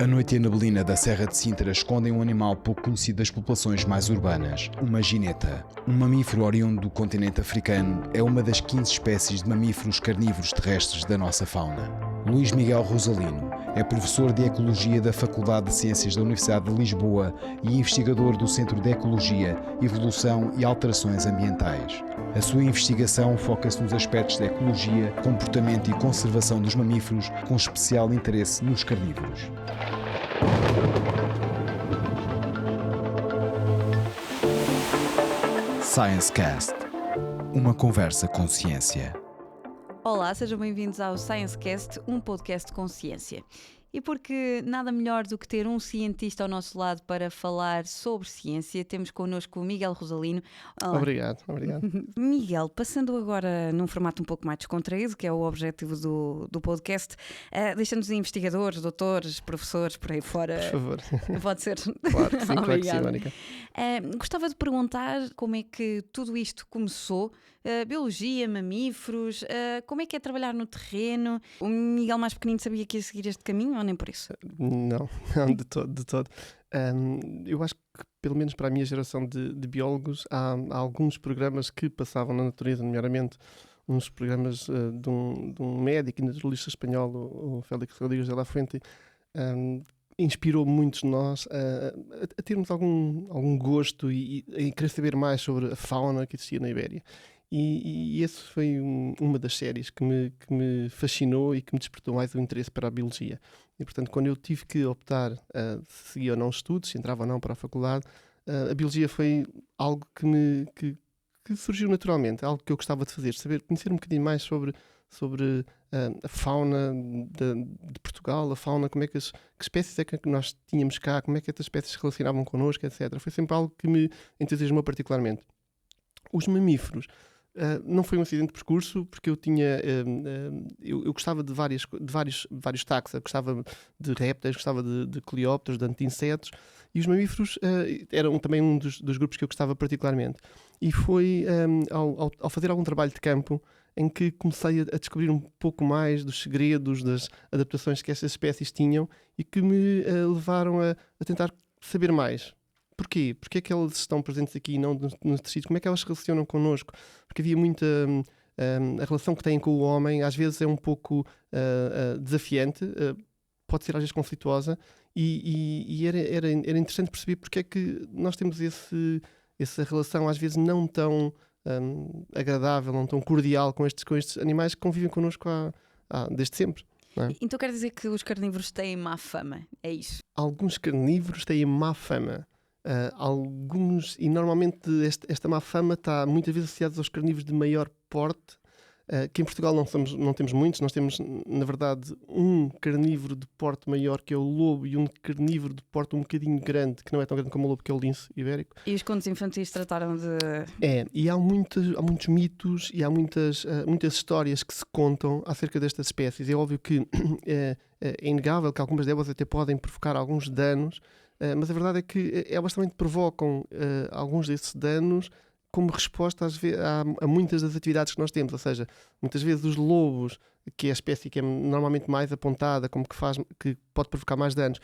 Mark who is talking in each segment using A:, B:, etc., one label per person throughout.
A: A noite e a neblina da Serra de Sintra escondem um animal pouco conhecido das populações mais urbanas, uma gineta. Um mamífero oriundo do continente africano é uma das 15 espécies de mamíferos carnívoros terrestres da nossa fauna. Luís Miguel Rosalino é professor de Ecologia da Faculdade de Ciências da Universidade de Lisboa e investigador do Centro de Ecologia, Evolução e Alterações Ambientais. A sua investigação foca-se nos aspectos da ecologia, comportamento e conservação dos mamíferos, com especial interesse nos carnívoros. ScienceCast, uma conversa com ciência.
B: Olá, sejam bem-vindos ao ScienceCast, um podcast com ciência. E porque nada melhor do que ter um cientista ao nosso lado para falar sobre ciência, temos connosco o Miguel Rosalino. Olá.
C: Obrigado.
B: Miguel, passando agora num formato um pouco mais descontraído, que é o objetivo do podcast, deixa-nos investigadores, doutores, professores, por aí fora.
C: Por favor.
B: Pode ser?
C: Claro que sim, claro que sim, Mónica.
B: Gostava de perguntar como é que tudo isto começou, biologia, mamíferos, como é que é trabalhar no terreno? O Miguel mais pequenino sabia que ia seguir este caminho ou nem por isso?
C: Não, de todo. Eu acho que, pelo menos para a minha geração de biólogos, há alguns programas que passavam na natureza, nomeadamente uns programas de um médico e naturalista espanhol, o Félix Rodrigues de la Fuente, inspirou muitos de nós a termos algum gosto e a querer saber mais sobre a fauna que existia na Ibéria. E esse foi uma das séries que me fascinou e que me despertou mais o interesse para a biologia. E, portanto, quando eu tive que optar se seguia ou não estudos, se entrava ou não para a faculdade, a biologia foi algo que surgiu naturalmente, algo que eu gostava de fazer, conhecer um bocadinho mais sobre a fauna de Portugal, a fauna, como é que espécies é que nós tínhamos cá, como é que estas espécies se relacionavam connosco, etc. Foi sempre algo que me entusiasmou particularmente. Os mamíferos não foi um acidente de percurso, porque eu gostava de vários taxa, gostava de répteis, gostava de coleópteros, de insetos, e os mamíferos eram também um dos grupos que eu gostava particularmente. E foi ao fazer algum trabalho de campo em que comecei a descobrir um pouco mais dos segredos, das adaptações que estas espécies tinham e que me levaram a tentar saber mais. Porquê? Porque é que elas estão presentes aqui e não nos tecidos? Como é que elas se relacionam connosco? Porque havia muita... a relação que têm com o homem às vezes é um pouco desafiante, pode ser às vezes conflituosa, e era interessante perceber porque é que nós temos essa relação às vezes não tão agradável, não tão cordial com estes animais que convivem connosco desde sempre. Não é?
B: Então quer dizer que os carnívoros têm má fama, é isso?
C: Alguns carnívoros têm má fama. Alguns, e normalmente esta má fama está muitas vezes associada aos carnívoros de maior porte, que em Portugal não temos muitos. Nós temos, na verdade, um carnívoro de porte maior, que é o lobo, e um carnívoro de porte um bocadinho grande, que não é tão grande como o lobo, que é o lince ibérico.
B: E os contos infantis trataram de...
C: E há muitos mitos e há muitas histórias que se contam acerca destas espécies. É óbvio que é inegável que algumas delas até podem provocar alguns danos, mas a verdade é que elas também provocam alguns desses danos como resposta a muitas das atividades que nós temos. Ou seja, muitas vezes os lobos, que é a espécie que é normalmente mais apontada, como que pode provocar mais danos,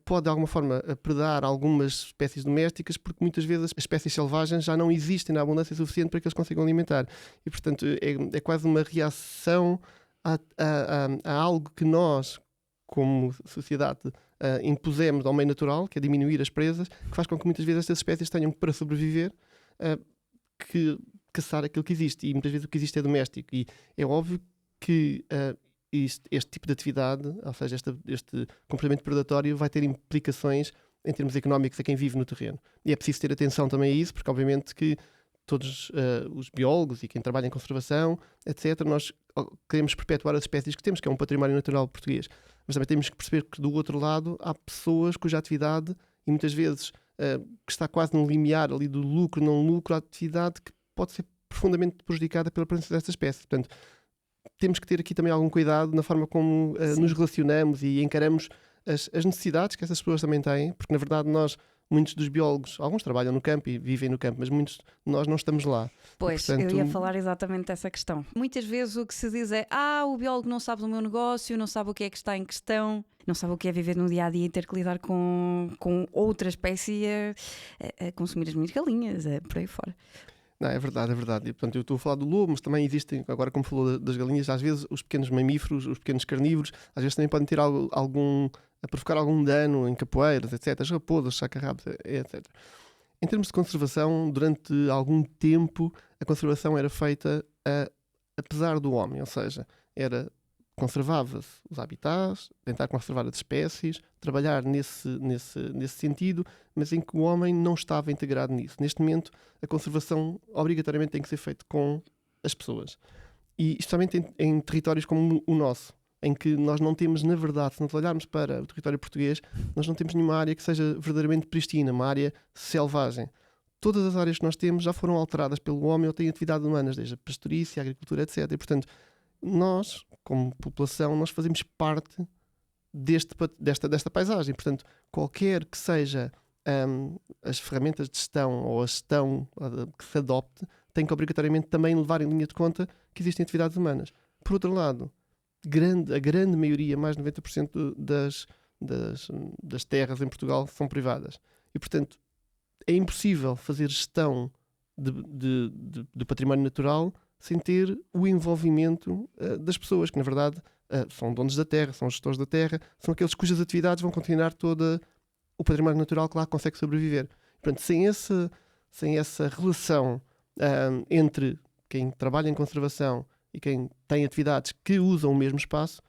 C: pode de alguma forma predar algumas espécies domésticas, porque muitas vezes as espécies selvagens já não existem na abundância suficiente para que eles consigam alimentar. E, portanto, é quase uma reação a algo que nós, como sociedade, impusemos ao meio natural, que é diminuir as presas, que faz com que muitas vezes estas espécies tenham, para sobreviver, que caçar aquilo que existe. E muitas vezes o que existe é doméstico. E é óbvio que este tipo de atividade, ou seja, este comportamento predatório, vai ter implicações em termos económicos a quem vive no terreno. E é preciso ter atenção também a isso, porque obviamente que todos os biólogos e quem trabalha em conservação, etc., nós queremos perpetuar as espécies que temos, que é um património natural português. Mas também temos que perceber que do outro lado há pessoas cuja atividade, e muitas vezes que está quase no limiar ali do lucro, não lucro, a atividade que pode ser profundamente prejudicada pela presença desta espécie. Portanto, temos que ter aqui também algum cuidado na forma como nos relacionamos e encaramos as necessidades que essas pessoas também têm, porque na verdade nós muitos dos biólogos, alguns trabalham no campo e vivem no campo, mas muitos de nós não estamos lá.
B: Pois,
C: Portanto,
B: eu ia falar exatamente dessa questão. Muitas vezes o que se diz é: o biólogo não sabe do meu negócio, não sabe o que é que está em questão, não sabe o que é viver no dia a dia e ter que lidar com outra espécie a consumir as minhas galinhas, por aí fora.
C: Não, é verdade, é verdade. E, portanto, eu estou a falar do lobo, mas também existem, agora como falou das galinhas, às vezes os pequenos mamíferos, os pequenos carnívoros, às vezes também podem ter a provocar algum dano em capoeiras, etc. As raposas, chacarrabos, etc. Em termos de conservação, durante algum tempo, a conservação era feita apesar do homem, ou seja, conservava-se os habitats, tentar conservar as espécies, trabalhar nesse sentido, mas em que o homem não estava integrado nisso. Neste momento, a conservação obrigatoriamente tem que ser feita com as pessoas. E especialmente em territórios como o nosso, em que nós não temos, na verdade, se nós olharmos para o território português, nós não temos nenhuma área que seja verdadeiramente pristina, uma área selvagem. Todas as áreas que nós temos já foram alteradas pelo homem ou têm atividades humanas, desde a pastorícia, a agricultura, etc. E, portanto, nós, como população, nós fazemos parte desta paisagem. Portanto, qualquer que seja as ferramentas de gestão ou a gestão que se adopte, tem que obrigatoriamente também levar em linha de conta que existem atividades humanas. Por outro lado, a grande maioria, mais de 90% das terras em Portugal são privadas. E, portanto, é impossível fazer gestão de património natural sem ter o envolvimento das pessoas, que na verdade são donos da terra, são gestores da terra, são aqueles cujas atividades vão continuar todo o património natural que lá consegue sobreviver. Portanto, sem essa relação entre quem trabalha em conservação e quem tem atividades que usam o mesmo espaço,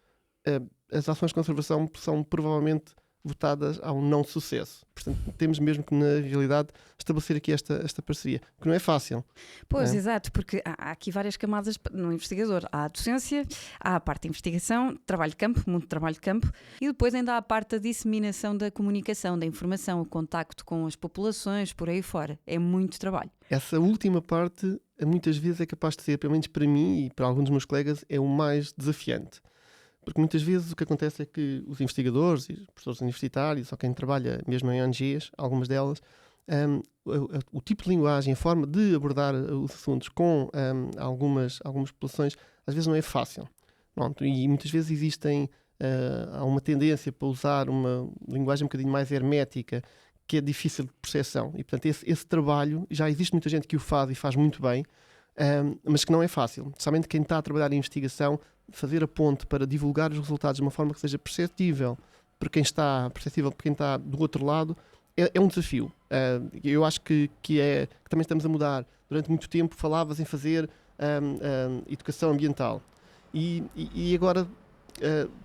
C: as ações de conservação são provavelmente votadas ao não sucesso. Portanto, temos mesmo que, na realidade, estabelecer aqui esta parceria, que não é fácil.
B: Pois, exato, porque há aqui várias camadas no investigador. Há a docência, há a parte de investigação, trabalho de campo, muito trabalho de campo, e depois ainda há a parte da disseminação da comunicação, da informação, o contacto com as populações, por aí fora. É muito trabalho.
C: Essa última parte, muitas vezes, é capaz de ser, pelo menos para mim e para alguns dos meus colegas, é o mais desafiante. Porque muitas vezes o que acontece é que os investigadores e os professores universitários, ou quem trabalha mesmo em ONGs, algumas delas, o tipo de linguagem, a forma de abordar os assuntos com algumas populações, às vezes não é fácil. Pronto, e muitas vezes há uma tendência para usar uma linguagem um bocadinho mais hermética, que é difícil de percepção. E, portanto, esse trabalho, já existe muita gente que o faz e faz muito bem, mas que não é fácil. Somente quem está a trabalhar em investigação, fazer a ponte para divulgar os resultados de uma forma que seja perceptível para quem está do outro lado, é um desafio. Eu acho que também estamos a mudar. Durante muito tempo falavas em fazer educação ambiental e agora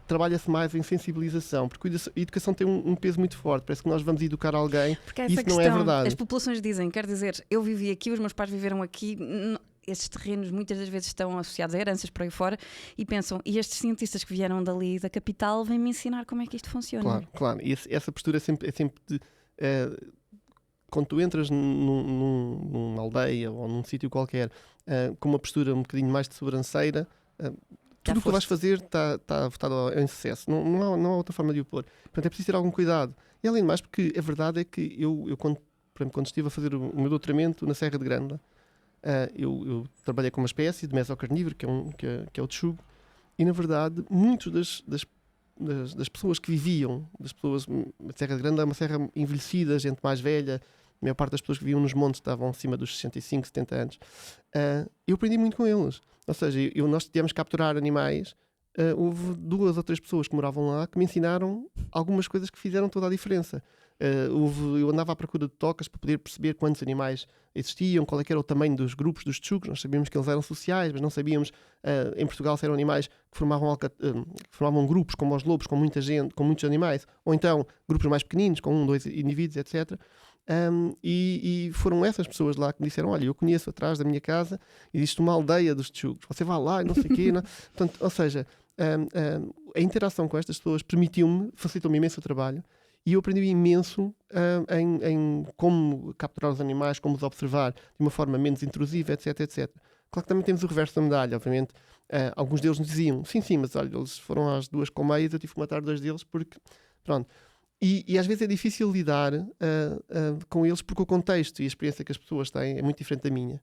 C: trabalha-se mais em sensibilização, porque a educação tem um peso muito forte. Parece que nós vamos educar alguém e isso não é verdade.
B: As populações dizem, quer dizer, eu vivi aqui, os meus pais viveram aqui. Esses terrenos muitas das vezes estão associados a heranças por aí fora e pensam, e estes cientistas que vieram dali da capital vêm-me ensinar como é que isto funciona.
C: Claro. E essa postura é sempre de, quando tu entras numa aldeia ou num sítio qualquer com uma postura um bocadinho mais de sobranceira, tudo o que vais fazer está votado em sucesso. Não há outra forma de o pôr. Portanto, é preciso ter algum cuidado. E além de mais, porque a verdade é que eu por exemplo, quando estive a fazer o meu doutoramento na Serra de Grândola, eu trabalhei com uma espécie de mesocarnívoro, que é o texugo, e na verdade, muitas das pessoas que viviam, a Serra de Grândola é uma serra envelhecida, gente mais velha, a maior parte das pessoas que viviam nos montes estavam acima dos 65, 70 anos. Eu aprendi muito com eles. Ou seja, nós tivemos que capturar animais. Houve 2 ou 3 pessoas que moravam lá que me ensinaram algumas coisas que fizeram toda a diferença. Eu andava à procura de tocas para poder perceber quantos animais existiam, qual é que era o tamanho dos grupos dos texugos. Nós sabíamos que eles eram sociais, mas não sabíamos em Portugal se eram animais que formavam grupos como os lobos, com muita gente, com muitos animais, ou então grupos mais pequeninos, com 1, 2 indivíduos, etc. E foram essas pessoas lá que me disseram: olha, eu conheço atrás da minha casa, existe uma aldeia dos texugos, você vai lá e não sei o quê. Não? Portanto, ou seja, a interação com estas pessoas facilitou-me imenso o trabalho. E eu aprendi imenso em como capturar os animais, como os observar de uma forma menos intrusiva, etc, etc. Claro que também temos o reverso da medalha, obviamente. Alguns deles nos diziam, sim, mas olha, eles foram às 2 colmeias, eu tive que matar 2 deles porque, pronto. E às vezes é difícil lidar com eles porque o contexto e a experiência que as pessoas têm é muito diferente da minha.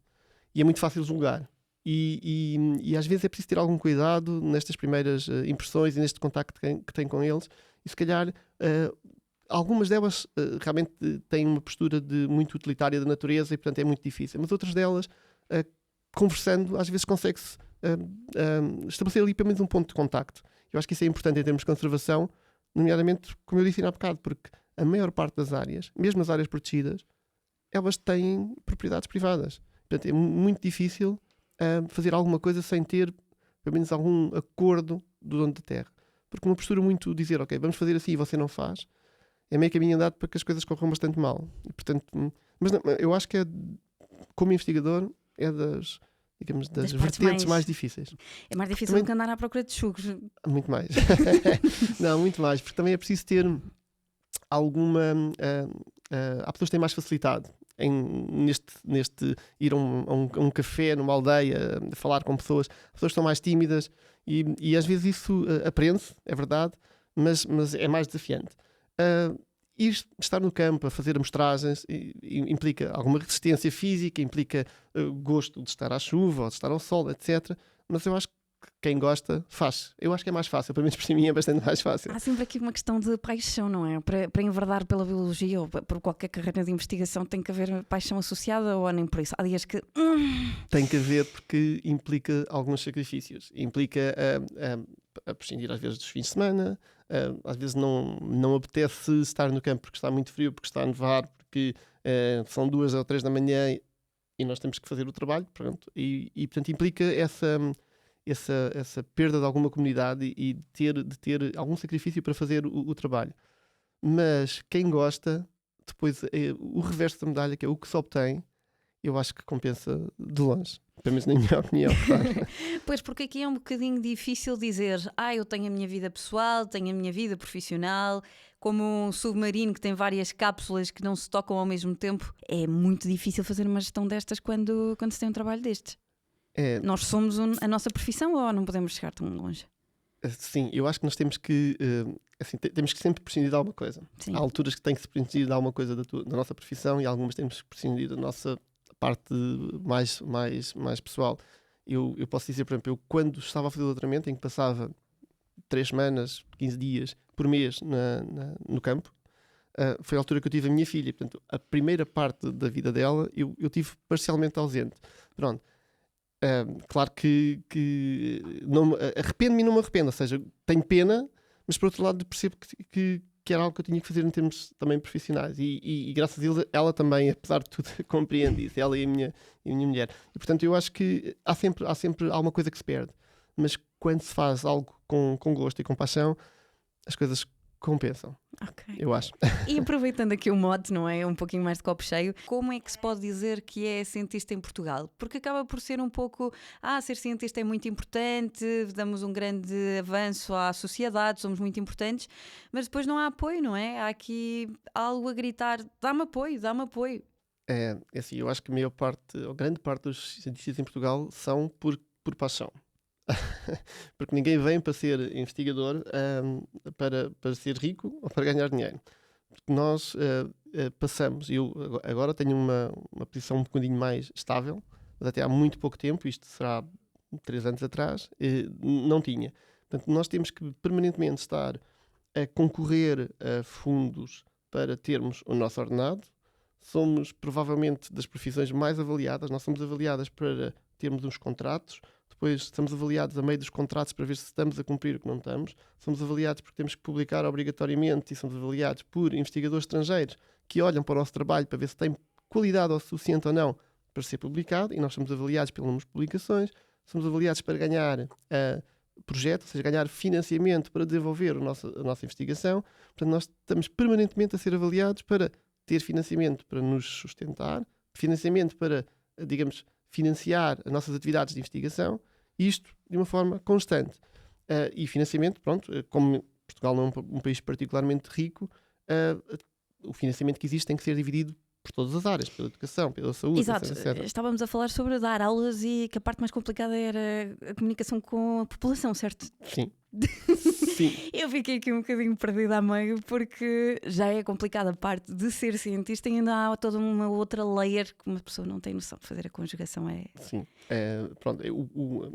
C: E é muito fácil julgar. E às vezes é preciso ter algum cuidado nestas primeiras impressões e neste contacto que tem com eles. E se calhar algumas delas realmente têm uma postura muito utilitária da natureza e portanto é muito difícil. Mas outras delas, conversando, às vezes consegue-se estabelecer ali pelo menos um ponto de contacto. Eu acho que isso é importante em termos de conservação, nomeadamente, como eu disse há bocado, porque a maior parte das áreas, mesmo as áreas protegidas, elas têm propriedades privadas. Portanto, é muito difícil fazer alguma coisa sem ter, pelo menos, algum acordo do dono da terra. Porque uma postura muito dizer, ok, vamos fazer assim e você não faz, é meio caminho andado para que as coisas corram bastante mal. E, portanto, mas não, eu acho que como investigador, é das vertentes mais difíceis.
B: É mais difícil do que andar à procura de chugos.
C: Muito mais. Não, muito mais. Porque também é preciso ter alguma... há pessoas que têm mais facilidade neste ir a um café numa aldeia, falar com pessoas que são mais tímidas e às vezes isso aprende-se, é verdade, mas é mais desafiante. Estar no campo a fazer amostragens implica alguma resistência física, implica gosto de estar à chuva ou de estar ao sol, etc. Mas eu acho que quem gosta faz. Eu acho que é mais fácil, pelo menos para mim é bastante mais fácil.
B: Há sempre aqui uma questão de paixão, não é? Para enverdar pela biologia ou por qualquer carreira de investigação tem que haver paixão associada ou nem por isso? Há dias que...
C: Tem que haver porque implica alguns sacrifícios. Implica a prescindir às vezes dos fins de semana, às vezes não apetece estar no campo porque está muito frio, porque está a nevar, porque são 2 ou 3 da manhã e nós temos que fazer o trabalho, pronto. E portanto implica essa perda de alguma comunidade e de ter algum sacrifício para fazer o trabalho. Mas quem gosta, depois o reverso da medalha, que é o que se obtém, eu acho que compensa de longe. Pelo menos na minha opinião, claro.
B: Pois, porque aqui é um bocadinho difícil dizer eu tenho a minha vida pessoal, tenho a minha vida profissional, como um submarino que tem várias cápsulas que não se tocam ao mesmo tempo. É muito difícil fazer uma gestão destas quando se tem um trabalho destes. Nós somos a nossa profissão ou não podemos chegar tão longe?
C: Sim, eu acho que nós temos que temos que sempre prescindir de alguma coisa.
B: Sim.
C: Há alturas que tem que se prescindir de alguma coisa da nossa profissão e algumas temos que prescindir da nossa parte mais pessoal. Eu posso dizer, por exemplo, eu quando estava a fazer o doutoramento, em que passava 3 semanas, 15 dias por mês no campo, foi a altura que eu tive a minha filha. Portanto, a primeira parte da vida dela eu tive parcialmente ausente. Pronto. Claro que não arrependo-me e não me arrependo, ou seja, tenho pena, mas por outro lado percebo que era algo que eu tinha que fazer em termos também profissionais e graças a Deus ela também, apesar de tudo, compreende isso, ela e a minha mulher. E portanto eu acho que há sempre alguma coisa que se perde, mas quando se faz algo com gosto e com paixão, as coisas compensam.
B: Okay.
C: Eu acho.
B: E aproveitando aqui o mote, não é? Um pouquinho mais de copo cheio, como é que se pode dizer que é cientista em Portugal? Porque acaba por ser um pouco, ser cientista é muito importante, damos um grande avanço à sociedade, somos muito importantes, mas depois não há apoio, não é? Há aqui algo a gritar, dá-me apoio, dá-me apoio.
C: É assim, eu acho que a maior parte, ou grande parte dos cientistas em Portugal são por paixão. Porque ninguém vem para ser investigador para ser rico ou para ganhar dinheiro. Porque nós passamos, eu agora tenho uma posição um bocadinho mais estável, mas até há muito pouco tempo, isto será 3 anos atrás, não tinha. Portanto, nós temos que permanentemente estar a concorrer a fundos para termos o nosso ordenado. Somos provavelmente das profissões mais avaliadas, nós somos avaliadas para termos uns contratos. Depois estamos avaliados a meio dos contratos para ver se estamos a cumprir o que não estamos. Somos avaliados porque temos que publicar obrigatoriamente e somos avaliados por investigadores estrangeiros que olham para o nosso trabalho para ver se tem qualidade o suficiente ou não para ser publicado e nós somos avaliados pelo número de publicações. Somos avaliados para ganhar projeto, ou seja, ganhar financiamento para desenvolver a nossa investigação. Portanto, nós estamos permanentemente a ser avaliados para ter financiamento para nos sustentar, financiamento para, digamos, financiar as nossas atividades de investigação, isto de uma forma constante. E financiamento, pronto, como Portugal não é um país particularmente rico, o financiamento que existe tem que ser dividido por todas as áreas, pela educação, pela saúde,
B: exato.
C: etc.
B: Estávamos a falar sobre dar aulas e que a parte mais complicada era a comunicação com a população, certo?
C: Sim. Sim.
B: Eu fiquei aqui um bocadinho perdida a meio, porque já é complicada a parte de ser cientista e ainda há toda uma outra layer que uma pessoa não tem noção de fazer a conjugação.
C: Sim. Pronto,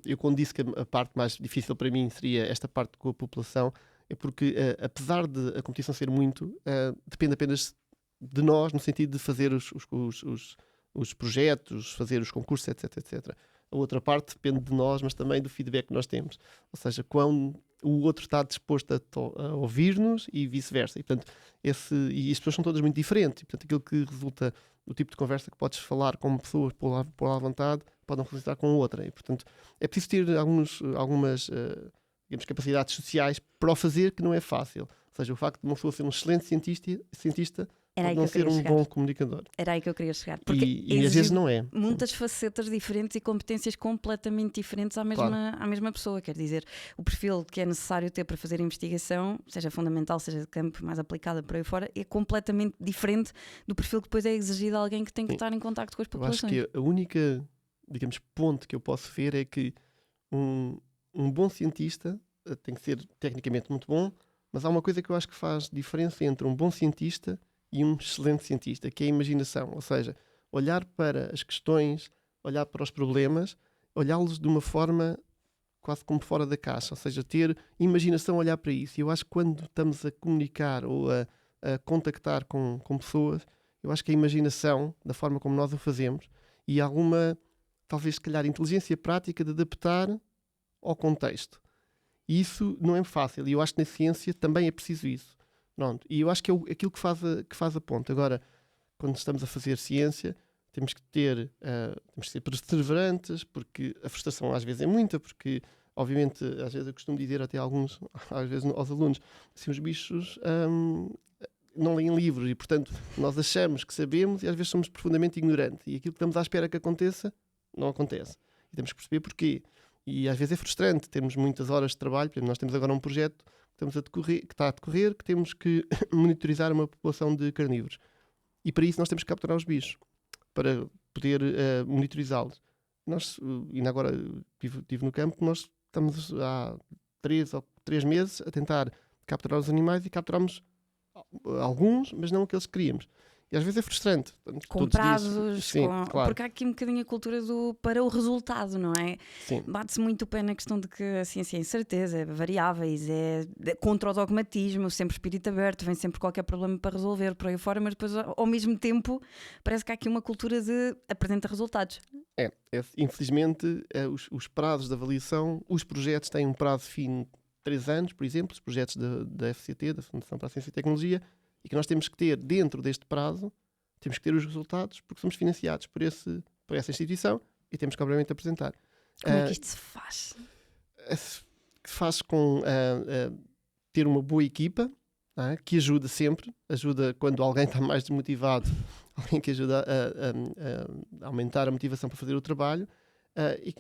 C: eu quando disse que a parte mais difícil para mim seria esta parte com a população, é porque, apesar de a competição ser muito, depende apenas de nós, no sentido de fazer os projetos, fazer os concursos, etc, etc. A outra parte depende de nós, mas também do feedback que nós temos. Ou seja, quando o outro está disposto a ouvir-nos e vice-versa. E, portanto, e as pessoas são todas muito diferentes. E, portanto, aquilo que resulta do tipo de conversa que podes falar com uma pessoa por lá à vontade, pode não resultar com outra. E, portanto, é preciso ter algumas digamos, capacidades sociais para o fazer, que não é fácil. Ou seja, o facto de uma pessoa ser um excelente cientista
B: Era aí
C: pode não
B: que eu
C: ser
B: queria
C: um
B: chegar.
C: bom comunicador.
B: Era aí que eu queria chegar. Porque
C: E às vezes
B: exige
C: não é.
B: muitas facetas diferentes e competências completamente diferentes à mesma pessoa. Quer dizer, o perfil que é necessário ter para fazer investigação, seja fundamental, seja de campo, mais aplicada por aí fora, é completamente diferente do perfil que depois é exigido a alguém que tem que estar em contacto com as
C: Eu acho
B: populações.
C: que a única, digamos, ponto que eu posso ver é que um bom cientista tem que ser tecnicamente muito bom, mas há uma coisa que eu acho que faz diferença entre um bom cientista e um excelente cientista, que é a imaginação. Ou seja, olhar para as questões, olhar para os problemas, olhá-los de uma forma quase como fora da caixa. Ou seja, ter imaginação a olhar para isso. E eu acho que quando estamos a comunicar ou a contactar com pessoas, eu acho que a imaginação, da forma como nós o fazemos, e alguma, talvez, se calhar, inteligência prática de adaptar ao contexto. E isso não é fácil. E eu acho que na ciência também é preciso isso. Pronto. E eu acho que é aquilo que faz a ponte. Agora, quando estamos a fazer ciência, temos que ser perseverantes, porque a frustração às vezes é muita, porque, obviamente, às vezes eu costumo dizer até às vezes aos alunos, assim, os bichos não leem livros e, portanto, nós achamos que sabemos e às vezes somos profundamente ignorantes. E aquilo que estamos à espera que aconteça, não acontece. E temos que perceber porquê. E às vezes é frustrante, temos muitas horas de trabalho. Por exemplo, nós temos agora um projeto que está a decorrer, que temos que monitorizar uma população de carnívoros. E para isso nós temos que capturar os bichos, para poder monitorizá-los. Ainda agora estive no campo, nós estamos há 3 meses a tentar capturar os animais e capturamos alguns, mas não aqueles que queríamos. E às vezes é frustrante.
B: Com prazos,
C: sim, claro.
B: porque há aqui um bocadinho a cultura para o resultado, não é?
C: Sim.
B: Bate-se muito o pé na questão de que a ciência é incerteza, é variáveis, é contra o dogmatismo, sempre espírito aberto, vem sempre qualquer problema para resolver por aí fora, mas depois ao mesmo tempo parece que há aqui uma cultura de apresenta resultados.
C: Infelizmente os prazos de avaliação, os projetos têm um prazo fim de 3 anos, por exemplo, os projetos da FCT, da Fundação para a Ciência e Tecnologia, e que nós temos que ter, dentro deste prazo, temos que ter os resultados, porque somos financiados por essa instituição e temos que, obviamente, apresentar.
B: Como é que isto se faz?
C: Faz com ter uma boa equipa, que ajuda sempre, ajuda quando alguém está mais desmotivado, alguém que ajuda a aumentar a motivação para fazer o trabalho,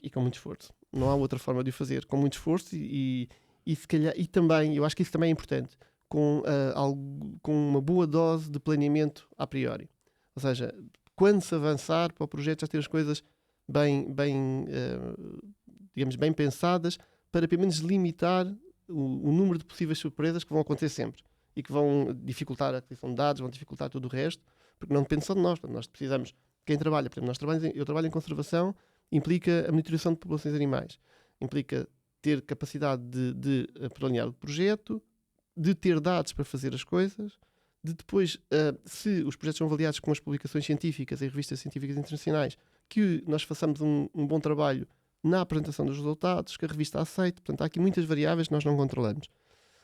C: e com muito esforço. Não há outra forma de o fazer, com muito esforço e se calhar, e também, eu acho que isso também é importante, com uma boa dose de planeamento a priori. Ou seja, quando se avançar para o projeto, já ter as coisas digamos, bem pensadas, para pelo menos limitar o número de possíveis surpresas que vão acontecer sempre e que vão dificultar a aquisição de dados, vão dificultar tudo o resto, porque não depende só de nós. Nós precisamos, quem trabalha, por exemplo, eu trabalho em conservação, implica a monitorização de populações animais, implica ter capacidade de planear o projeto, de ter dados para fazer as coisas, de depois, se os projetos são avaliados com as publicações científicas em revistas científicas internacionais, que nós façamos um bom trabalho na apresentação dos resultados, que a revista aceite. Portanto, há aqui muitas variáveis que nós não controlamos.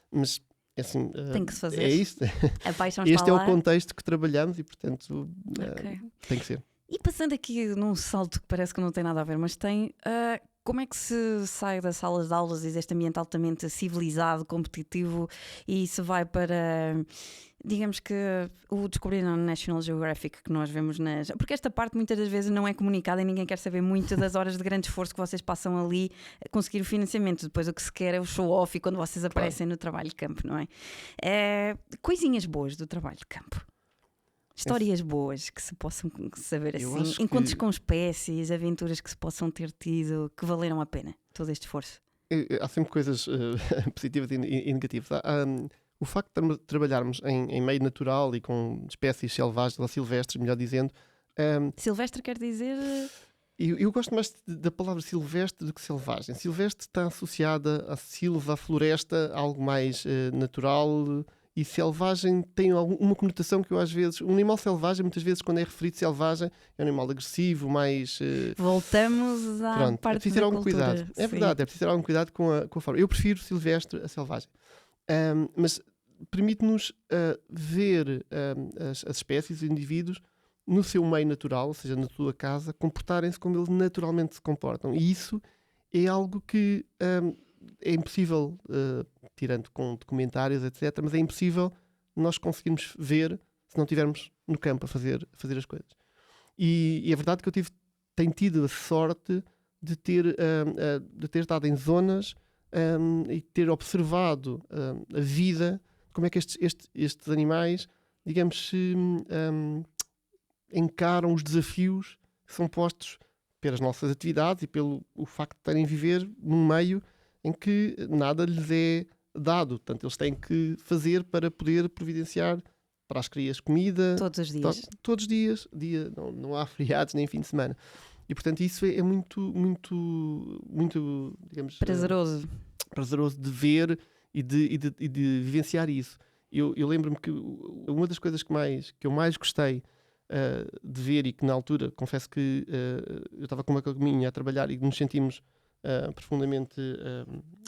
C: Mas, assim,
B: tem que se fazer.
C: É isso.
B: A paixão
C: este
B: está
C: é
B: lá.
C: o contexto que trabalhamos e, portanto,
B: Okay.
C: tem que ser.
B: E passando aqui num salto que parece que não tem nada a ver, mas tem... como é que se sai das salas de aulas e deste ambiente altamente civilizado, competitivo, e se vai para, digamos que, o descobrir na National Geographic que nós vemos nas... Porque esta parte muitas das vezes não é comunicada e ninguém quer saber muito das horas de grande esforço que vocês passam ali a conseguir o financiamento. Depois o que se quer é o show-off e quando vocês aparecem no trabalho de campo, não é? Coisinhas boas do trabalho de campo. Histórias boas que se possam saber assim, encontros com espécies, aventuras que se possam ter tido, que valeram a pena todo este esforço.
C: Há sempre coisas positivas e negativas. O facto de trabalharmos em meio natural e com espécies selvagens, ou silvestres, melhor dizendo.
B: Silvestre quer dizer...
C: Eu gosto mais da palavra silvestre do que selvagem. Silvestre está associada à silva, à floresta, a algo mais natural, e selvagem tem uma conotação que eu às vezes... Um animal selvagem, muitas vezes, quando é referido selvagem, é um animal agressivo, mais...
B: Voltamos à
C: pronto,
B: parte
C: é preciso
B: da
C: ter algum
B: cultura.
C: cuidado. É verdade, é preciso ter algum cuidado com a forma. Eu prefiro silvestre a selvagem. Mas permite-nos ver as espécies, os indivíduos, no seu meio natural, ou seja, na sua casa, comportarem-se como eles naturalmente se comportam. E isso é algo que é impossível, tirando com documentários, etc., mas é impossível nós conseguirmos ver se não estivermos no campo a fazer as coisas. E é verdade que tenho tido a sorte de ter estado em zonas e ter observado a vida, como é que estes animais, digamos, se encaram os desafios que são postos pelas nossas atividades e pelo o facto de terem viver num meio em que nada lhes é dado. Portanto, eles têm que fazer para poder providenciar para as crias comida.
B: Todos os dias.
C: Todos os dias. Não há feriados nem fim de semana. E, portanto, isso é muito, digamos...
B: Prazeroso.
C: prazeroso de ver e de vivenciar isso. Eu lembro-me que uma das coisas que eu mais gostei de ver, e que na altura, confesso que eu estava com uma caminha a trabalhar e nos sentimos profundamente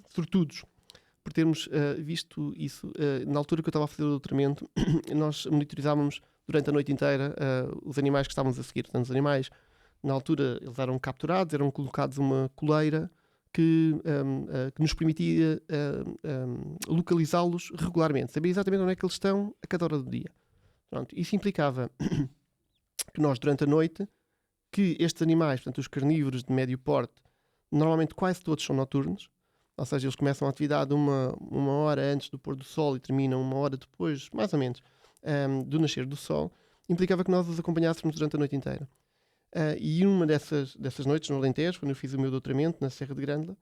C: sortudos por termos visto isso. Na altura que eu estava a fazer o doutoramento, nós monitorizávamos durante a noite inteira os animais que estávamos a seguir. Portanto, os animais, na altura, eles eram capturados, eram colocados uma coleira que nos permitia localizá-los regularmente, saber exatamente onde é que eles estão a cada hora do dia. Pronto, isso implicava que nós, durante a noite, que estes animais, portanto, os carnívoros de médio porte, normalmente quase todos são noturnos, ou seja, eles começam a atividade uma hora antes do pôr do sol e terminam uma hora depois, mais ou menos, do nascer do sol, implicava que nós os acompanhássemos durante a noite inteira. E uma dessas noites, no Alentejo, quando eu fiz o meu doutoramento na Serra de Grândola,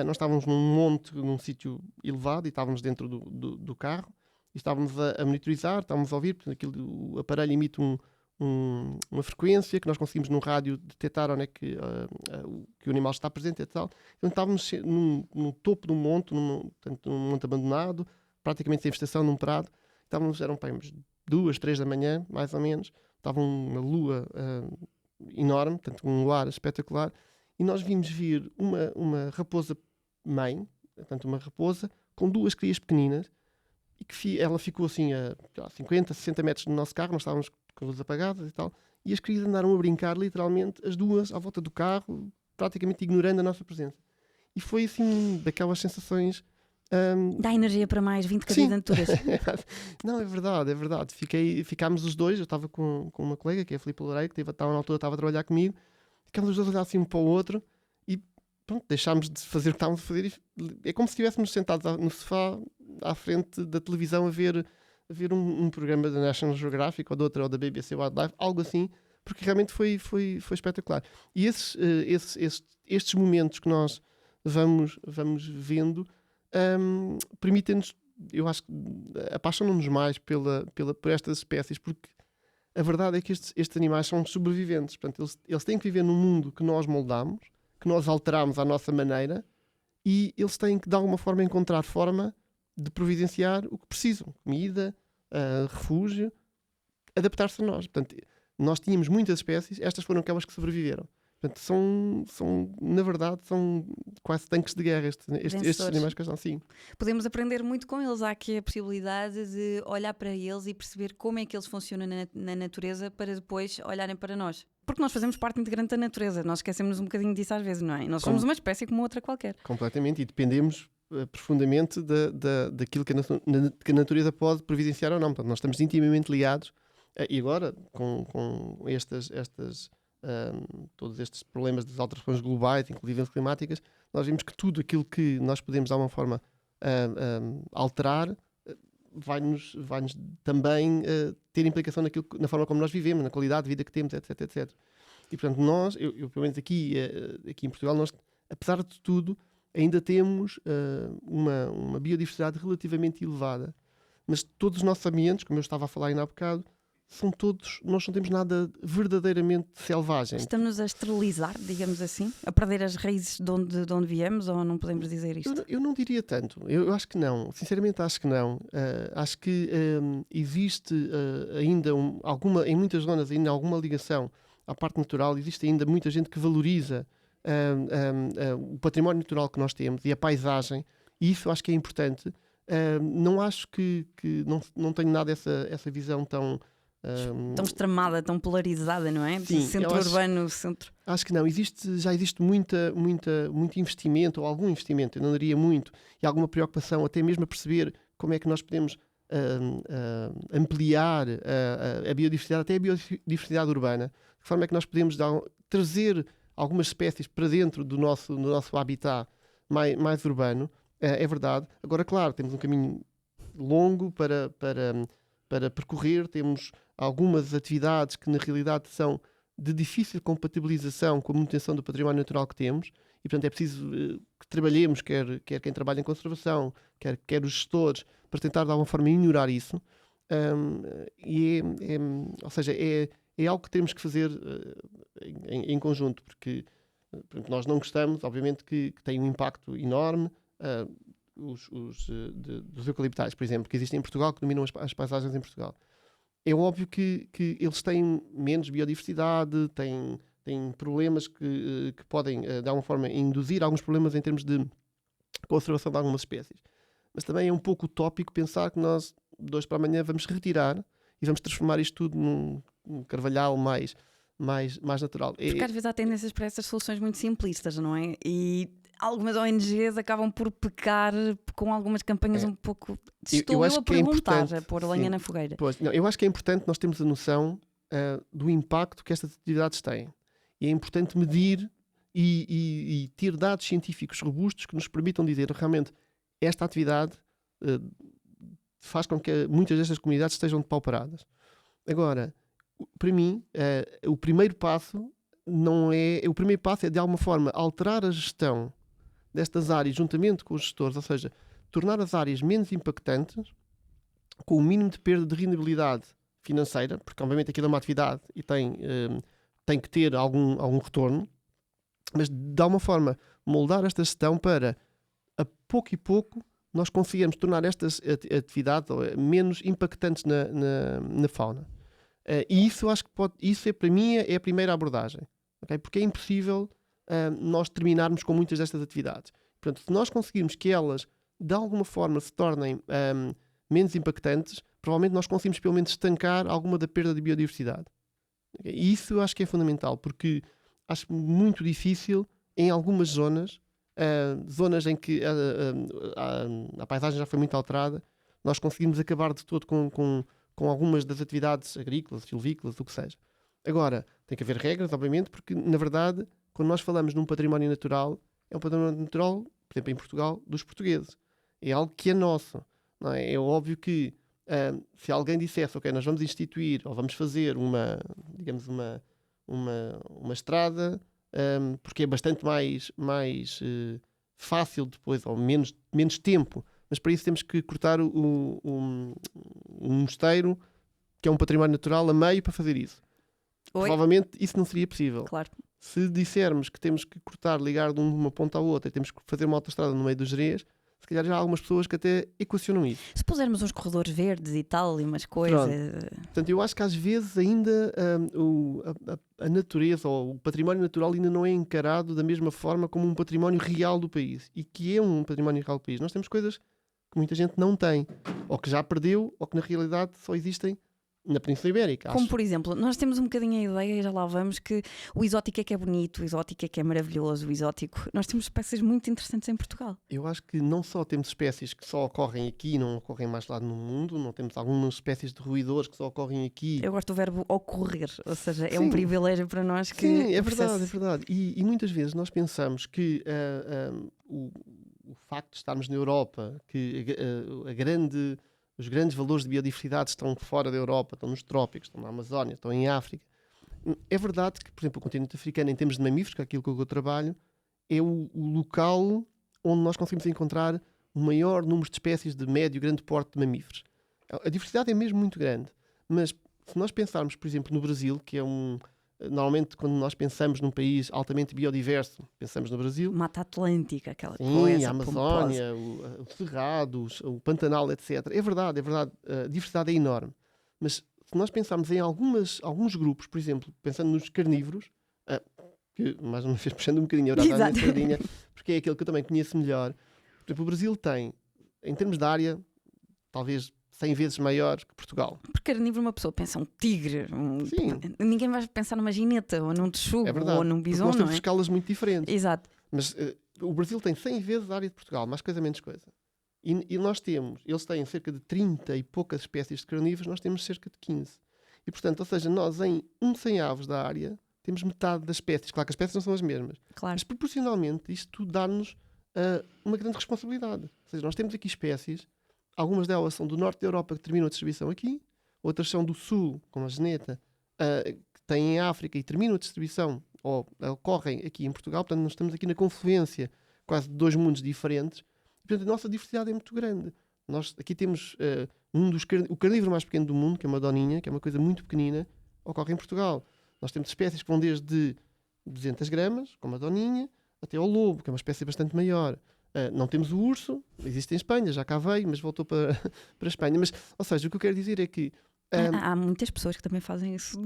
C: nós estávamos num monte, num sítio elevado, e estávamos dentro do carro, e estávamos a monitorizar, estávamos a ouvir, porque o aparelho emite uma frequência que nós conseguimos num rádio detectar onde é que o animal está presente e tal. Então estávamos no topo de um monte, num monte abandonado, praticamente sem vegetação, num prado. Eram 2, 3 da manhã, mais ou menos. Estava uma lua enorme, portanto um luar espetacular, e nós vimos vir uma raposa mãe, portanto uma raposa com 2 crias pequeninas, e que ela ficou assim a 50, 60 metros do nosso carro. Nós estávamos com as luzes apagadas e tal, e as crias andaram a brincar literalmente as duas à volta do carro, praticamente ignorando a nossa presença. E foi assim daquelas sensações...
B: Dá energia para mais 20 candidaturas.
C: Não, é verdade. Ficámos os dois. Eu estava com uma colega, que é a Filipe Loureiro, que na altura estava a trabalhar comigo. Ficámos os dois a olhar assim um para o outro e pronto, deixámos de fazer o que estávamos a fazer. É como se estivéssemos sentados no sofá à frente da televisão a ver um programa da National Geographic ou da BBC Wildlife, algo assim, porque realmente foi espetacular. E estes momentos que nós vamos vendo permitem-nos, eu acho que apaixonam-nos mais por estas espécies, porque a verdade é que estes animais são sobreviventes. Portanto, eles têm que viver num mundo que nós moldamos, que nós alteramos à nossa maneira, e eles têm que de alguma forma encontrar forma de providenciar o que precisam: comida, refúgio, adaptar-se a nós. Portanto, nós tínhamos muitas espécies, estas foram aquelas que sobreviveram. Portanto, na verdade, são quase tanques de guerra estes animais que estão assim.
B: Podemos aprender muito com eles. Há aqui a possibilidade de olhar para eles e perceber como é que eles funcionam na natureza, para depois olharem para nós. Porque nós fazemos parte integrante da natureza. Nós esquecemos um bocadinho disso às vezes, não é? Nós somos uma espécie como outra qualquer.
C: Completamente, e dependemos profundamente daquilo que a natureza pode providenciar ou não. Portanto, nós estamos intimamente ligados, e agora, com todos estes problemas das alterações globais, inclusive as climáticas, nós vimos que tudo aquilo que nós podemos de alguma forma alterar vai-nos também ter implicação na forma como nós vivemos, na qualidade de vida que temos, etc, etc. E portanto nós, eu pelo menos aqui em Portugal, nós, apesar de tudo, ainda temos uma biodiversidade relativamente elevada. Mas todos os nossos ambientes, como eu estava a falar ainda há bocado, nós não temos nada verdadeiramente selvagem.
B: Estamos a esterilizar, digamos assim? A perder as raízes de onde viemos, ou não podemos dizer isto?
C: Eu não diria tanto. Eu acho que não. Sinceramente acho que não. Acho que existe ainda em muitas zonas ainda alguma ligação à parte natural. Existe ainda muita gente que valoriza o património natural que nós temos e a paisagem. E isso eu acho que é importante. Não acho que não tenho nada essa visão tão
B: extremada, tão polarizada, não é?
C: Sim,
B: centro urbano, centro...
C: Acho que não. Já existe muito investimento, ou algum investimento, eu não diria muito, e alguma preocupação até mesmo a perceber como é que nós podemos ampliar a biodiversidade, até a biodiversidade urbana, de forma é que nós podemos trazer algumas espécies para dentro do nosso habitat mais urbano. É verdade. Agora, claro, temos um caminho longo para percorrer, temos algumas atividades que na realidade são de difícil compatibilização com a manutenção do património natural que temos e, portanto, é preciso que trabalhemos, quer quem trabalha em conservação, quer os gestores, para tentar de alguma forma ignorar isso. Ou seja, é algo que temos que fazer em conjunto, porque nós não gostamos, obviamente, que tem um impacto enorme. Dos eucaliptais, por exemplo, que existem em Portugal, que dominam as paisagens em Portugal. É óbvio que eles têm menos biodiversidade, têm problemas que podem, de alguma forma, induzir alguns problemas em termos de conservação de algumas espécies. Mas também é um pouco utópico pensar que nós, de hoje para amanhã, vamos retirar e vamos transformar isto tudo num carvalhal mais natural.
B: Porque às vezes há tendências para essas soluções muito simplistas, não é? E algumas ONGs acabam por pecar com algumas campanhas um pouco... Estou eu a perguntar, a pôr lenha na fogueira.
C: Pois, não, eu acho que é importante nós termos a noção do impacto que estas atividades têm. E é importante medir e ter dados científicos robustos que nos permitam dizer realmente esta atividade faz com que muitas destas comunidades estejam depauperadas. Agora, para mim, o primeiro passo é de alguma forma alterar a gestão destas áreas juntamente com os gestores, ou seja, tornar as áreas menos impactantes, com o mínimo de perda de rendibilidade financeira, porque obviamente aquilo é uma atividade e tem que ter algum retorno, mas de alguma forma moldar esta gestão para, a pouco e pouco, nós conseguirmos tornar estas atividades menos impactantes na fauna. E isso acho que para mim é a primeira abordagem, okay? Porque é impossível nós terminarmos com muitas destas atividades. Portanto, se nós conseguirmos que elas de alguma forma se tornem menos impactantes, provavelmente nós conseguimos pelo menos estancar alguma da perda de biodiversidade. Okay? E isso eu acho que é fundamental, porque acho muito difícil em algumas zonas em que a paisagem já foi muito alterada, nós conseguimos acabar de todo com algumas das atividades agrícolas, silvícolas, o que seja. Agora, tem que haver regras, obviamente, porque, na verdade, quando nós falamos num património natural, é um património natural, por exemplo, em Portugal, dos portugueses. É algo que é nosso. Não é? É óbvio que se alguém dissesse, ok, nós vamos instituir ou vamos fazer uma estrada, porque é bastante mais fácil depois, ou menos tempo, mas para isso temos que cortar um mosteiro, que é um património natural, a meio para fazer isso. Provavelmente isso não seria possível.
B: Claro.
C: Se dissermos que temos que cortar, ligar de uma ponta à outra e temos que fazer uma autoestrada no meio dos Gerês, se calhar já há algumas pessoas que até equacionam isso.
B: Se pusermos uns corredores verdes e tal, e umas coisas...
C: Portanto, eu acho que às vezes ainda a natureza ou o património natural ainda não é encarado da mesma forma como um património real do país. E que é um património real do país. Nós temos coisas que muita gente não tem, ou que já perdeu, ou que na realidade só existem na Península Ibérica.
B: Como por exemplo, nós temos um bocadinho a ideia, e já lá vamos, que o exótico é que é bonito, o exótico é que é maravilhoso, o exótico... Nós temos espécies muito interessantes em Portugal.
C: Eu acho que não só temos espécies que só ocorrem aqui e não ocorrem mais lá no mundo, não temos algumas espécies de roedores que só ocorrem aqui.
B: Eu gosto do verbo ocorrer, ou seja, é um privilégio para nós que...
C: Sim, é verdade, é verdade. E muitas vezes nós pensamos que o facto de estarmos na Europa, que os grandes valores de biodiversidade estão fora da Europa, estão nos trópicos, estão na Amazónia, estão em África. É verdade que, por exemplo, o continente africano, em termos de mamíferos, que é aquilo que eu trabalho, é o local onde nós conseguimos encontrar o maior número de espécies de médio e grande porte de mamíferos. A diversidade é mesmo muito grande, mas se nós pensarmos, por exemplo, no Brasil, que é normalmente, quando nós pensamos num país altamente biodiverso, pensamos no Brasil.
B: Mata Atlântica, aquela
C: sim,
B: coisa.
C: a Amazónia, o Cerrado, o Pantanal, etc. É verdade, a diversidade é enorme. Mas se nós pensarmos em alguns grupos, por exemplo, pensando nos carnívoros, que mais uma vez puxando um bocadinho a minha sardinha, porque é aquele que eu também conheço melhor. Por exemplo, o Brasil tem, em termos de área, talvez 100 vezes maior que Portugal.
B: Porque carnívoro uma pessoa pensa um tigre,
C: Sim.
B: Ninguém vai pensar numa gineta, ou num texugo, ou num bison,
C: nós temos
B: não é?
C: escalas muito diferentes.
B: Exato.
C: Mas o Brasil tem 100 vezes a área de Portugal, mais coisa menos coisa. E eles têm cerca de 30 e poucas espécies de carnívoros, nós temos cerca de 15. E portanto, ou seja, nós em 100 da área temos metade das espécies. Claro que as espécies não são as mesmas.
B: Claro.
C: Mas proporcionalmente isto dá-nos uma grande responsabilidade. Ou seja, nós temos aqui espécies, algumas delas são do norte da Europa que terminam a distribuição aqui, outras são do sul, como a geneta, que têm em África e terminam a distribuição, ou ocorrem aqui em Portugal. Portanto, nós estamos aqui na confluência quase de dois mundos diferentes. E, portanto, a nossa diversidade é muito grande. Nós aqui temos o carnívoro mais pequeno do mundo, que é uma doninha, que é uma coisa muito pequenina, ocorre em Portugal. Nós temos espécies que vão desde 200 gramas, como a doninha, até ao lobo, que é uma espécie bastante maior. Não temos o urso, existe em Espanha, já cá veio, mas voltou para a Espanha. Mas, ou seja, o que eu quero dizer é que...
B: Há muitas pessoas que também fazem isso.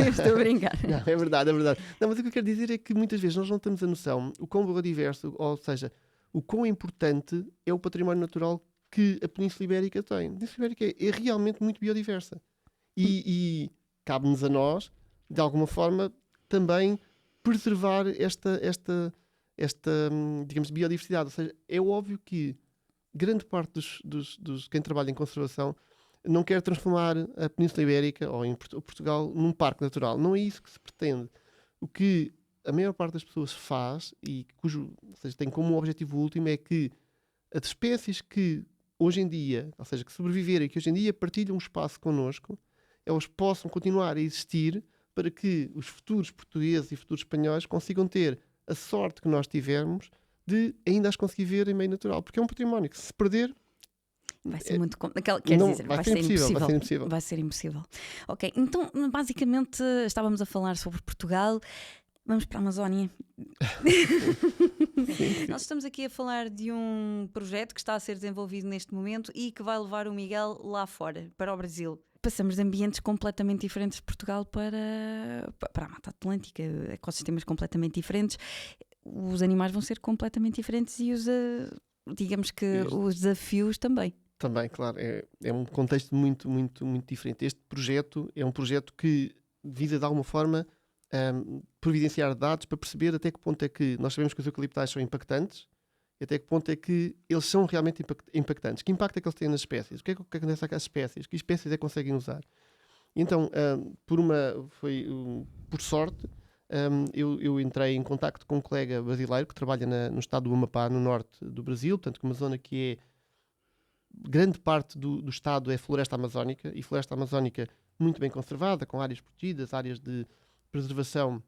B: Estou a brincar.
C: Não, é verdade. Não, mas o que eu quero dizer é que muitas vezes nós não temos a noção o quão biodiverso, ou seja, o quão importante é o património natural que a Península Ibérica tem. A Península Ibérica é realmente muito biodiversa. E cabe-nos a nós, de alguma forma, também preservar esta digamos, biodiversidade. Ou seja, é óbvio que grande parte dos quem trabalha em conservação não quer transformar a Península Ibérica ou em Portugal num parque natural. Não é isso que se pretende. O que a maior parte das pessoas faz e ou seja, tem como objetivo último é que as espécies que hoje em dia, ou seja, que sobreviverem e que hoje em dia partilham um espaço connosco, elas possam continuar a existir para que os futuros portugueses e futuros espanhóis consigam ter a sorte que nós tivermos de ainda as conseguir ver em meio natural. Porque é um património que, se perder...
B: Vai ser muito... Quer dizer, vai ser impossível. Vai ser impossível. Ok, então, basicamente, estávamos a falar sobre Portugal. Vamos para a Amazónia.
C: Sim.
B: Nós estamos aqui a falar de um projeto que está a ser desenvolvido neste momento e que vai levar o Miguel lá fora, para o Brasil. Passamos de ambientes completamente diferentes de Portugal para a Mata Atlântica, ecossistemas completamente diferentes. Os animais vão ser completamente diferentes e digamos que os desafios também.
C: Também, claro. É um contexto muito, muito, muito diferente. Este projeto é um projeto que visa, de alguma forma, providenciar dados para perceber até que ponto é que nós sabemos que os eucaliptais são impactantes e até que ponto é que eles são realmente impactantes. Que impacto é que eles têm nas espécies? O que é que acontece às espécies? Que espécies é que conseguem usar? Então, por sorte, eu entrei em contacto com um colega brasileiro que trabalha no estado do Amapá, no norte do Brasil, portanto, uma zona que é... Grande parte do estado é floresta amazónica, e floresta amazónica muito bem conservada, com áreas protegidas, áreas de preservação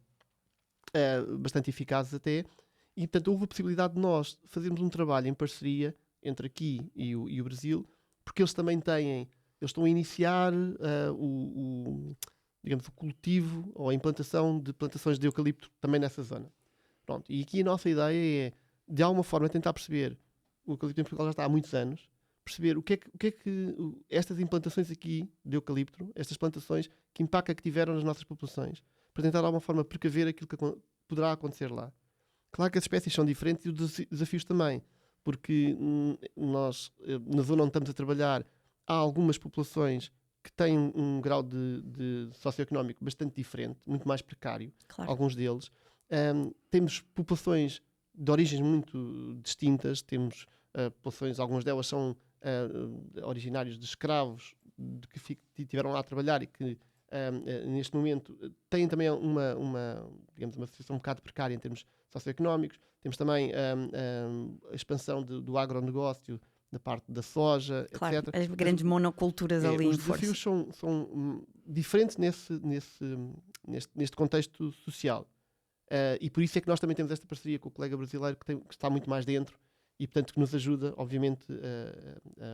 C: bastante eficazes até. E, portanto, houve a possibilidade de nós fazermos um trabalho em parceria entre aqui e o Brasil, porque eles também eles estão a iniciar digamos, o cultivo ou a implantação de plantações de eucalipto também nessa zona. Pronto. E aqui a nossa ideia é, de alguma forma, tentar perceber, o eucalipto em Portugal já está há muitos anos, perceber o que é que estas implantações aqui de eucalipto, estas plantações, que impacto é que tiveram nas nossas populações, para tentar de alguma forma precaver aquilo que poderá acontecer lá. Claro que as espécies são diferentes e os desafios também, porque nós, na zona onde estamos a trabalhar, há algumas populações que têm um grau de socioeconómico bastante diferente, muito mais precário, claro. Alguns deles. Temos populações de origens muito distintas, temos populações, algumas delas são originários de escravos que tiveram lá a trabalhar e que neste momento têm também digamos, uma situação um bocado precária em termos socioeconómicos. Temos também a expansão do agronegócio, da parte da soja,
B: claro,
C: etc.
B: As grandes monoculturas ali em força.
C: Os desafios são diferentes neste contexto social. E por isso é que nós também temos esta parceria com o colega brasileiro que está muito mais dentro e portanto que nos ajuda, obviamente,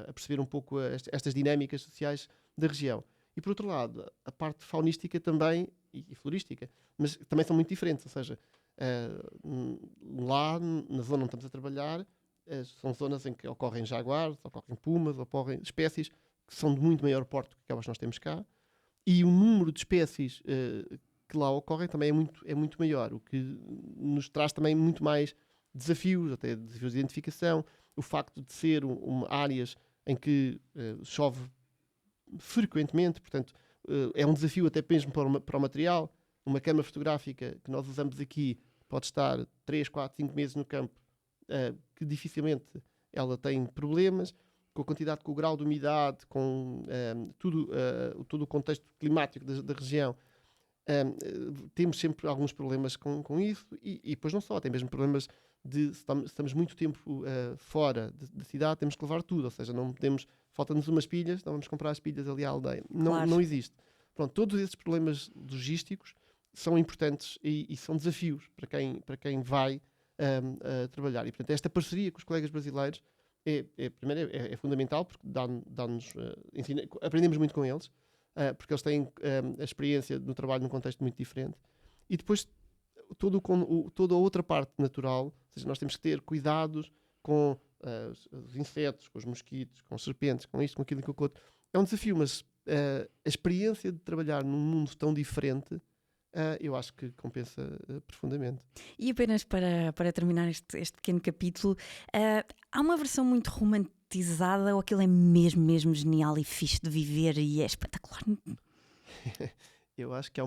C: a perceber um pouco estas dinâmicas sociais da região. E por outro lado, a parte faunística também, e florística, mas também são muito diferentes, ou seja, lá na zona onde estamos a trabalhar, são zonas em que ocorrem jaguares, ocorrem pumas, ocorrem espécies que são de muito maior porte do que aquelas que nós temos cá, e o número de espécies que lá ocorrem também é muito maior, o que nos traz também muito mais desafios, até desafios de identificação, o facto de ser áreas em que chove frequentemente, portanto, é um desafio até mesmo para o material. Uma câmara fotográfica que nós usamos aqui pode estar 3, 4, 5 meses no campo, que dificilmente ela tem problemas, com a quantidade, com o grau de umidade, com todo o contexto climático da região. Temos sempre alguns problemas com isso, e depois não só, tem mesmo problemas de estamos muito tempo fora da cidade, temos que levar tudo, ou seja, não podemos, falta-nos umas pilhas, não vamos comprar as pilhas ali à aldeia.
B: Claro.
C: Não existe. Pronto, todos esses problemas logísticos são importantes e são desafios para quem vai trabalhar. E, portanto, esta parceria com os colegas brasileiros primeiro é fundamental, porque dá-nos, aprendemos muito com eles, porque eles têm a experiência no trabalho num contexto muito diferente. E depois, toda a outra parte natural, ou seja, nós temos que ter cuidados com os insetos, com os mosquitos, com as serpentes, com isto, com aquilo e com o outro. É um desafio, mas a experiência de trabalhar num mundo tão diferente, eu acho que compensa profundamente.
B: E apenas para terminar este pequeno capítulo, há uma versão muito romantizada ou aquilo é mesmo genial e fixe de viver e é espetacular?
C: Eu acho que há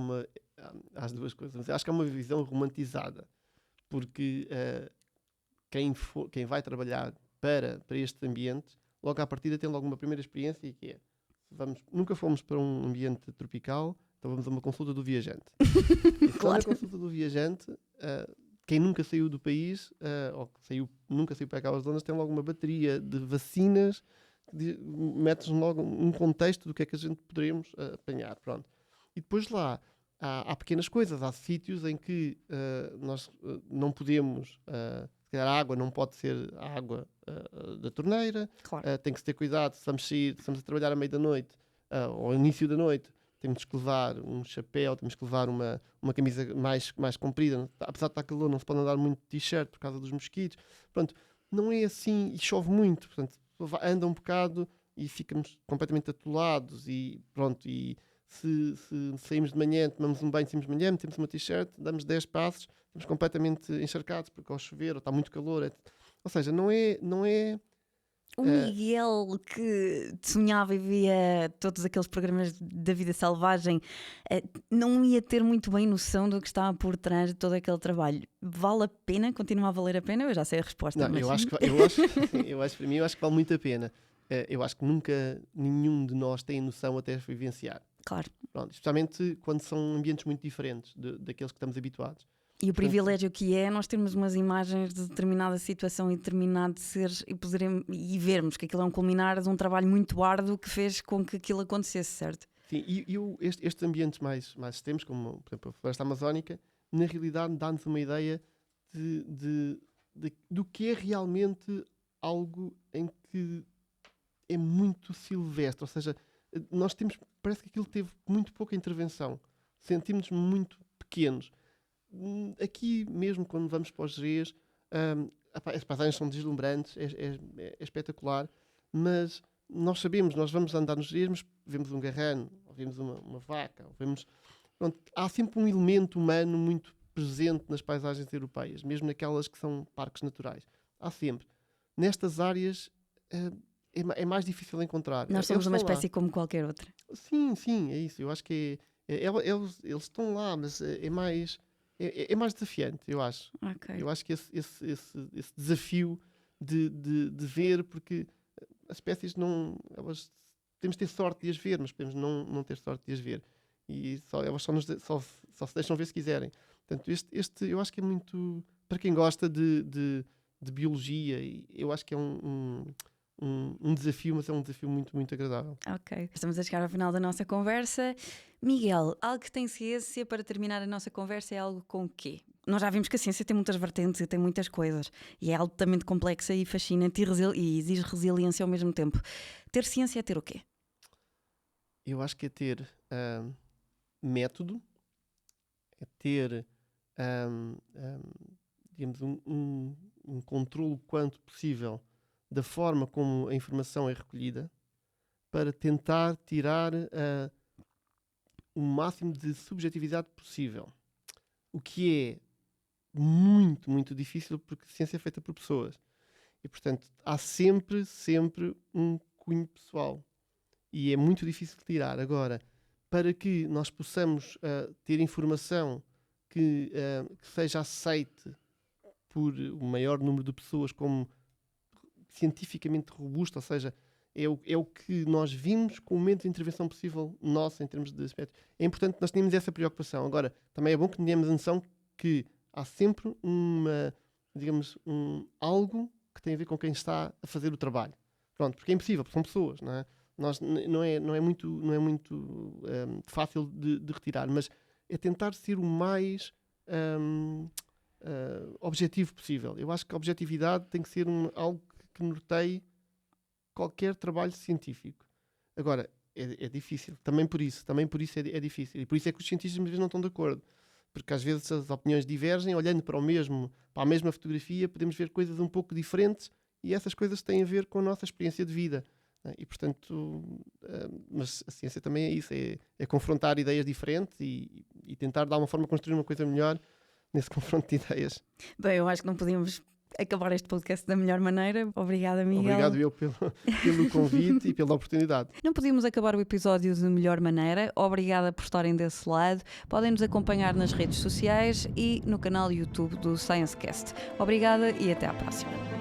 C: as duas coisas, mas acho que há uma visão romantizada, porque quem vai trabalhar para este ambiente, logo à partida tem logo uma primeira experiência, que é, nunca fomos para um ambiente tropical, então vamos a uma consulta do viajante. E
B: Claro.
C: na consulta do viajante, quem nunca saiu do país, ou nunca saiu para aquelas zonas, tem logo uma bateria de vacinas, mete-nos logo um contexto do que é que a gente poderíamos apanhar. Pronto. E depois lá há pequenas coisas, há sítios em que nós não podemos, se calhar a água não pode ser a água da torneira,
B: Claro.
C: tem que se ter cuidado, se estamos a trabalhar à meia da noite ou ao início da noite, temos que levar um chapéu, temos que levar uma camisa mais comprida, apesar de estar calor, não se pode andar muito de t-shirt por causa dos mosquitos. Pronto, não é assim, e chove muito, portanto, anda um bocado e ficamos completamente atolados e pronto, e se saímos de manhã, tomamos um banho, saímos de manhã, metemos uma t-shirt, damos 10 passos, estamos completamente encharcados porque ao chover ou está muito calor. Ou seja, não é
B: O Miguel que sonhava e via todos aqueles programas da vida selvagem não ia ter muito bem noção do que estava por trás de todo aquele trabalho. Vale a pena? Continua a valer a pena? Eu já sei a resposta.
C: Não,
B: mas...
C: eu acho para mim, eu acho que vale muito a pena. Eu acho que nunca nenhum de nós tem noção até vivenciar.
B: Claro.
C: Pronto, especialmente quando são ambientes muito diferentes daqueles que estamos habituados.
B: E o privilégio que é nós termos umas imagens de determinada situação e determinado seres e vermos que aquilo é um culminar de um trabalho muito árduo que fez com que aquilo acontecesse, certo?
C: Sim, estes ambientes mais extremos, como por exemplo a floresta amazónica, na realidade dá-nos uma ideia do que é realmente algo em que é muito silvestre, ou seja, parece que aquilo teve muito pouca intervenção, sentimos-nos muito pequenos. Aqui mesmo quando vamos para os Gerês, as paisagens são deslumbrantes, é espetacular, mas nós sabemos, nós vamos andar nos Gerês, mas vemos um garrano, ou vemos uma vaca, pronto, há sempre um elemento humano muito presente nas paisagens europeias, mesmo naquelas que são parques naturais. Há sempre. Nestas áreas é mais difícil de encontrar.
B: Nós somos uma espécie como qualquer outra.
C: Sim, é isso. Eu acho que eles estão lá, mas é mais desafiante, eu acho.
B: Okay.
C: Eu acho que esse desafio de ver, porque as espécies temos de ter sorte de as ver, mas podemos não ter sorte de as ver. E elas só se deixam ver se quiserem. Portanto, eu acho que é muito... Para quem gosta de biologia, eu acho que é um desafio, mas é um desafio muito, muito agradável.
B: Ok, estamos a chegar ao final da nossa conversa. Miguel, algo que tem ciência para terminar a nossa conversa é algo com o quê? nós já vimos que a ciência tem muitas vertentes e tem muitas coisas e é altamente complexa e fascinante e exige resiliência ao mesmo tempo. Ter ciência é ter o quê?
C: Eu acho que é ter método, é ter digamos, um controle quanto possível da forma como a informação é recolhida para tentar tirar o máximo de subjetividade possível. O que é muito, muito difícil porque a ciência é feita por pessoas. E, portanto, há sempre um cunho pessoal. E é muito difícil de tirar. Agora, para que nós possamos ter informação que seja aceite por o maior número de pessoas como cientificamente robusta, ou seja, é o que nós vimos com o momento de intervenção possível nossa em termos de aspectos. É importante que nós tenhamos essa preocupação. Agora, também é bom que tenhamos a noção que há sempre algo que tem a ver com quem está a fazer o trabalho. Pronto, porque é impossível, porque são pessoas, não é? Não é muito fácil de retirar, mas é tentar ser o mais objetivo possível. Eu acho que a objetividade tem que ser algo que norteie qualquer trabalho científico. Agora, é difícil. Também por isso é difícil. E por isso é que os cientistas muitas vezes não estão de acordo. Porque às vezes as opiniões divergem, olhando para a mesma fotografia, podemos ver coisas um pouco diferentes e essas coisas têm a ver com a nossa experiência de vida. E, portanto, mas a ciência também é isso, é confrontar ideias diferentes e tentar, de alguma forma, construir uma coisa melhor nesse confronto de ideias.
B: Bem, eu acho que não podíamos acabar este podcast da melhor maneira. Obrigada, Miguel.
C: Obrigado eu pelo convite e pela oportunidade.
B: Não podíamos acabar o episódio de melhor maneira. Obrigada por estarem desse lado. Podem nos acompanhar nas redes sociais e no canal YouTube do ScienceCast. Obrigada e até à próxima.